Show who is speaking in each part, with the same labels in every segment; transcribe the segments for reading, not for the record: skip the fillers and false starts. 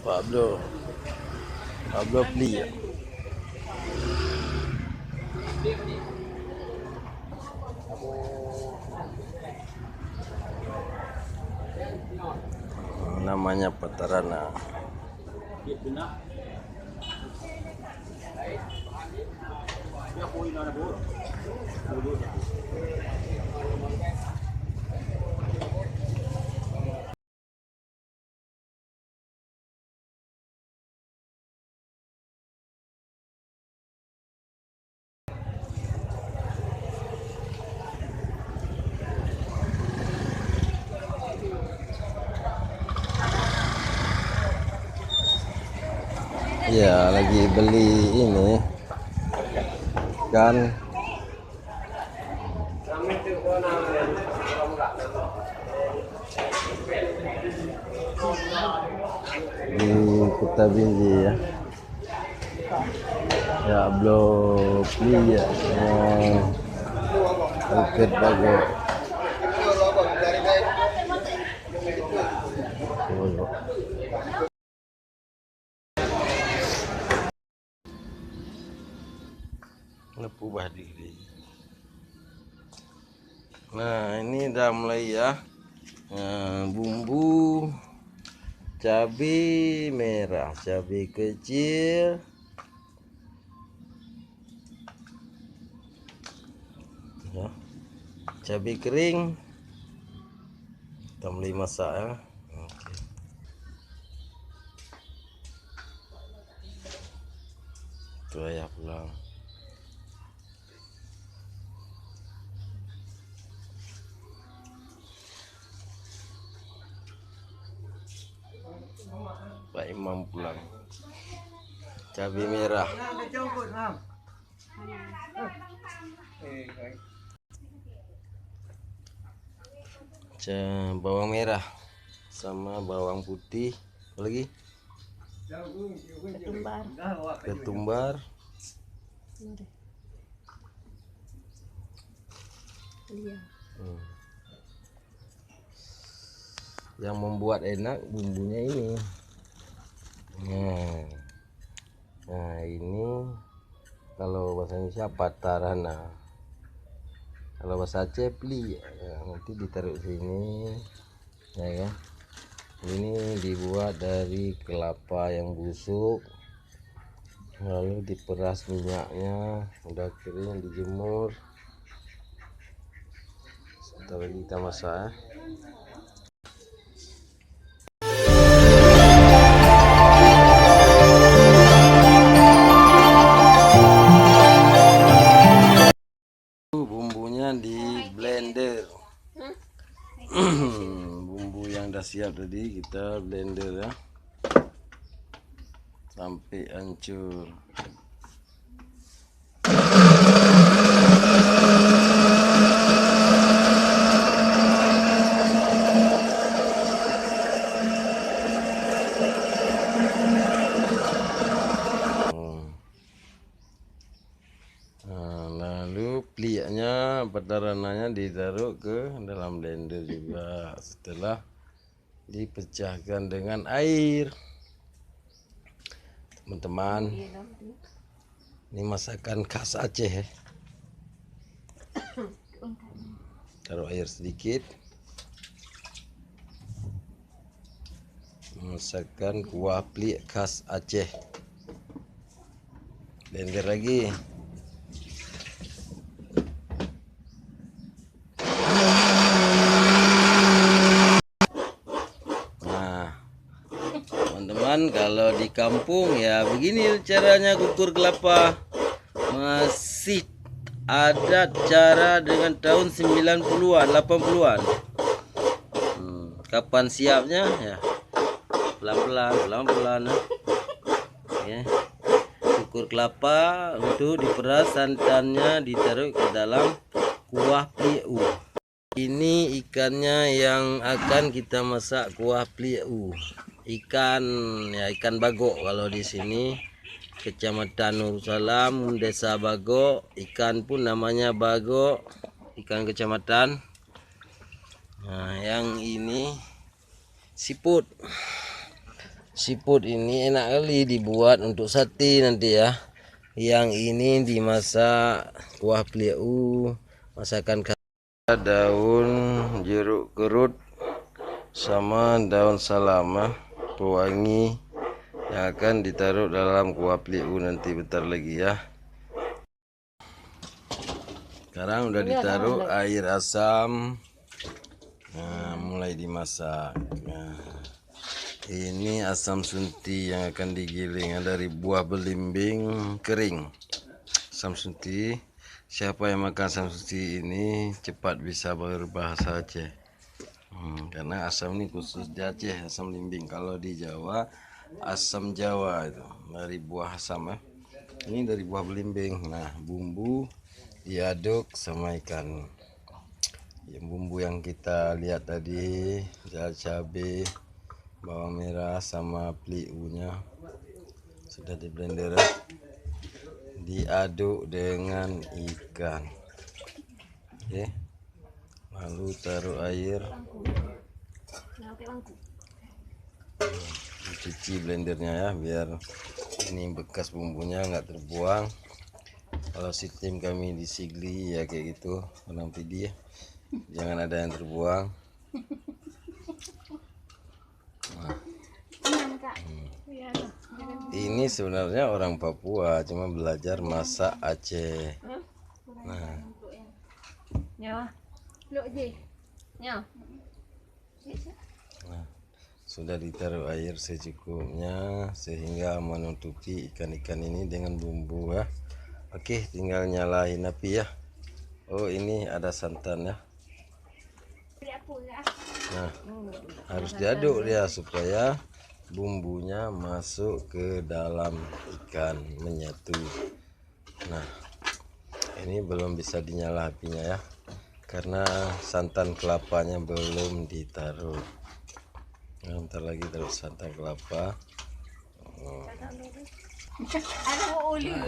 Speaker 1: Pablo Pli ya. Namanya Petarana. Ya, lagi beli ini kan di Kota Binji ya. Ya, belum beli ya. Bukit Bago. Ngepubah diri. Nah, ini udah mulai ya. Nah, bumbu cabai merah, cabai kecil, ya, cabai kering. Kita mulai masak ya. Oke. Itu ayah pulang. Pak Imam pulang. Cabai merah. Bawang merah sama bawang putih. Apa lagi? Ketumbar. Yang membuat enak bumbunya ini. Nah, ini kalau bahasa Indonesia Petarana, kalau bahasa Aceh Pli ya, nanti ditaruh sini ya kan. Ini dibuat dari kelapa yang busuk, lalu diperas minyaknya, udah kering dijemur. Sebentar lagi kita masak ya. Bumbunya di blender. Bumbu yang udah siap tadi kita blender ya sampai hancur. Nah, lalu pliaknya petarananya ditaruh ke dalam blender juga setelah dipecahkan dengan air. Teman-teman, ini masakan khas Aceh ya. Taruh air sedikit. Masakan kuah plik khas Aceh. Blender lagi. Teman-teman, kalau di kampung ya begini caranya kukur kelapa. Masih ada cara dengan tahun 90-an, 80-an. Kapan siapnya ya? Pelan-pelan ya. Kukur kelapa untuk diperas, santannya ditaruh ke dalam kuah pliu. Ini ikannya yang akan kita masak kuah pliu. Ikan ya, ikan bagok kalau di sini Kecamatan Nursalam, Desa Bagok. Ikan pun namanya bagok, ikan kecamatan. Nah, yang ini siput. Siput ini enak kali dibuat untuk sate nanti ya. Yang ini dimasak kuah pliu, masakan daun jeruk kerut sama daun salam pewangi yang akan ditaruh dalam kuah pliu nanti bentar lagi ya. Sekarang udah ditaruh air asam. Nah, mulai dimasak. Nah, ini asam sunti yang akan digiling dari buah belimbing kering. Asam sunti, siapa yang makan asam sunti ini cepat bisa berbahasa Aceh. Karena asam ini khusus di Aceh, asam limbing. Kalau di Jawa, asam Jawa itu dari buah asam ya. Ini dari buah belimbing. Nah, bumbu diaduk sama ikan. Yang bumbu yang kita lihat tadi, cabai, bawang merah sama pliunya sudah di blender, diaduk dengan ikan. Oke, lalu taruh air, cuci blendernya ya biar ini bekas bumbunya nggak terbuang. Kalau sistem kami di Sigli ya kayak gitu, menang PD ya, jangan ada yang terbuang. Ini sebenarnya orang Papua, cuma belajar masak Aceh. Nah, sudah ditaruh air secukupnya sehingga menutupi ikan-ikan ini dengan bumbu ya. Oke, tinggal nyalain api ya. Oh, ini ada santan ya. Nah, harus diaduk dia supaya bumbunya masuk ke dalam ikan menyatu. Nah, ini belum bisa dinyala apinya ya, karena santan kelapanya belum ditaruh. Nah, bentar lagi taruh santan kelapa. Nah,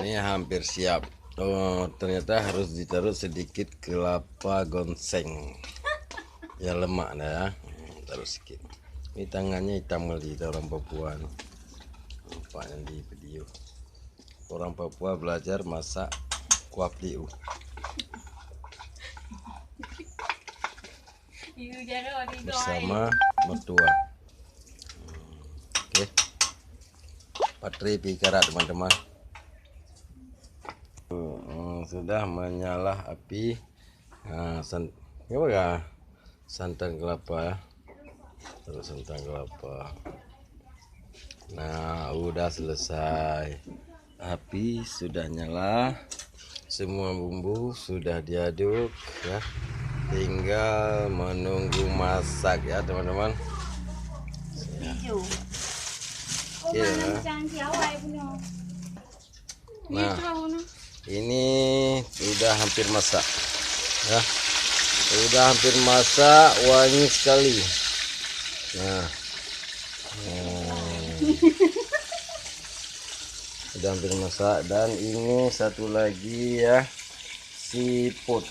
Speaker 1: ini hampir siap. Oh, ternyata harus ditaruh sedikit kelapa gonseng ya, lemak nah ya. Taruh sedikit. Ini tangannya hitam kali orang Papua nih. Nampaknya di video orang Papua belajar masak kuah pliu bersama mertua. Oke, baterai pikara teman-teman. Sudah menyala api. Nah, santan kelapa ya. Terus santan kelapa. Nah, udah selesai. Api sudah nyala. Semua bumbu sudah diaduk ya. Tinggal menunggu masak ya, teman-teman. Ya. Nah, ini udah hampir masak ya. Udah hampir masak, wangi sekali. Nah, udah hampir masak. Dan ini satu lagi ya, siput.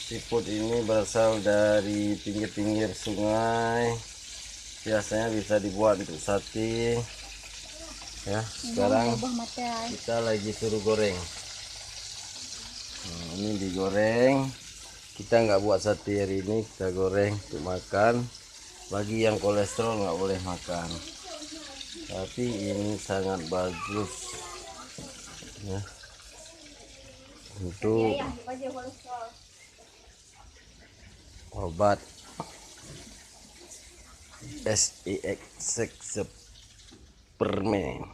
Speaker 1: Siput ini berasal dari pinggir-pinggir sungai. Biasanya bisa dibuat untuk sate ya. Sekarang kita lagi suruh goreng. Nah, ini digoreng. Kita nggak buat sate hari ini, kita goreng untuk makan. Bagi yang kolesterol nggak boleh makan, tapi ini sangat bagus ya untuk obat permen.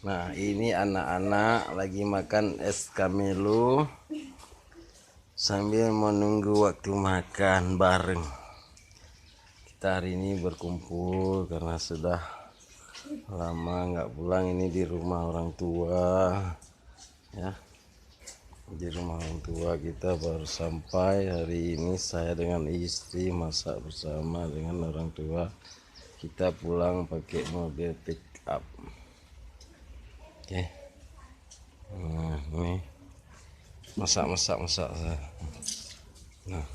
Speaker 1: Nah, ini anak-anak lagi makan es kamelo sambil menunggu waktu makan bareng. Kita hari ini berkumpul karena sudah lama nggak pulang. Ini di rumah orang tua ya, di rumah orang tua kita baru sampai hari ini. Saya dengan istri masak bersama dengan orang tua. Kita pulang pakai mobil pick up. Oke. Nah, ini masak. Nah,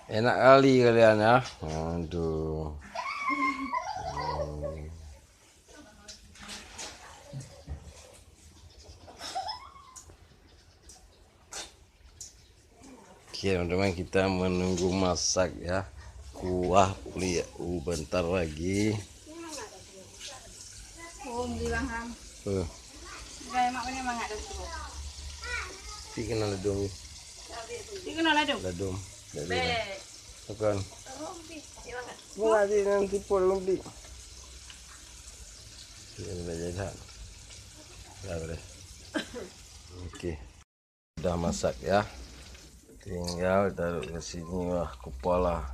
Speaker 1: Enak kali kalian ya. Aduh. Oke teman-teman, kita menunggu masak ya kuah pliu bentar lagi. Tinggal ledung. Ledung. Bukan. Mulai di nanti pulang di. Ini belajar. Oke. Udah masak ya. Tinggal taruh ke sini. Wah, kepala.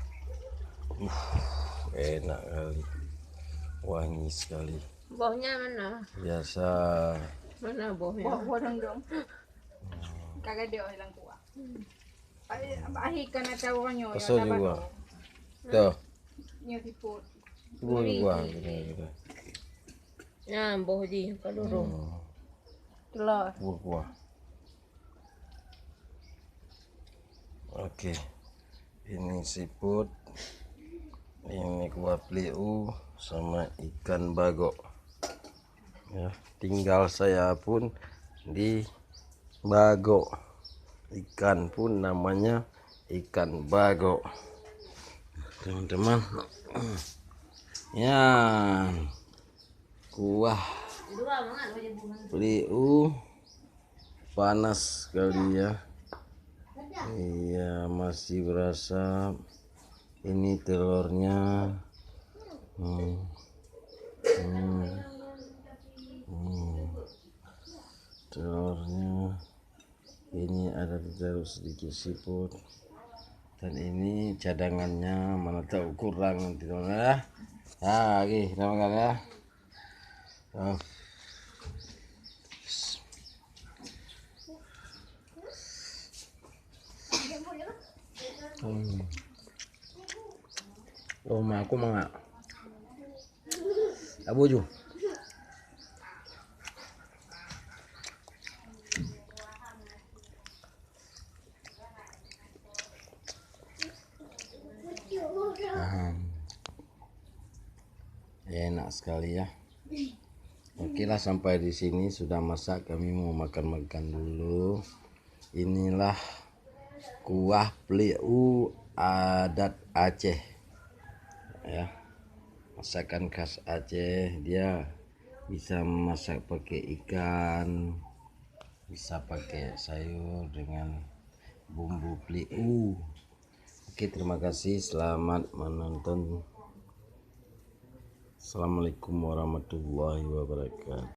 Speaker 1: Enak kali. Wangi sekali.
Speaker 2: Bawahnya mana?
Speaker 1: Biasa.
Speaker 2: Mana bawahnya?
Speaker 3: Buah dong. Kagak dia hilang kuah. Ahi kan ada orangnya.
Speaker 1: Kesel juga. Tuh.
Speaker 3: Nyo tiput.
Speaker 1: Buah gitu.
Speaker 2: Ya, bawah di kalurung.
Speaker 3: Telur.
Speaker 1: Buah. Oke. Ini siput. Ini kuah pliu sama ikan bagok. Ya, tinggal saya pun di bagok. Ikan pun namanya ikan bagok. Teman-teman. Ya. Kuah pliu panas sekali ya. Iya, masih berasa. Ini telurnya. Telurnya ini ada ditaruh sedikit siput, dan ini cadangannya, mana tahu kurang nanti teman-teman ya. Nah, oke teman-teman ya. Rumah aku mah Abu Ju. Enak sekali ya. Oke lah, sampai di sini sudah masak, kami mau makan dulu. Inilah kuah pliu adat Aceh ya, masakan khas Aceh. Dia bisa masak pakai ikan, bisa pakai sayur dengan bumbu pliu. Oke, terima kasih, selamat menonton. Assalamualaikum warahmatullahi wabarakatuh.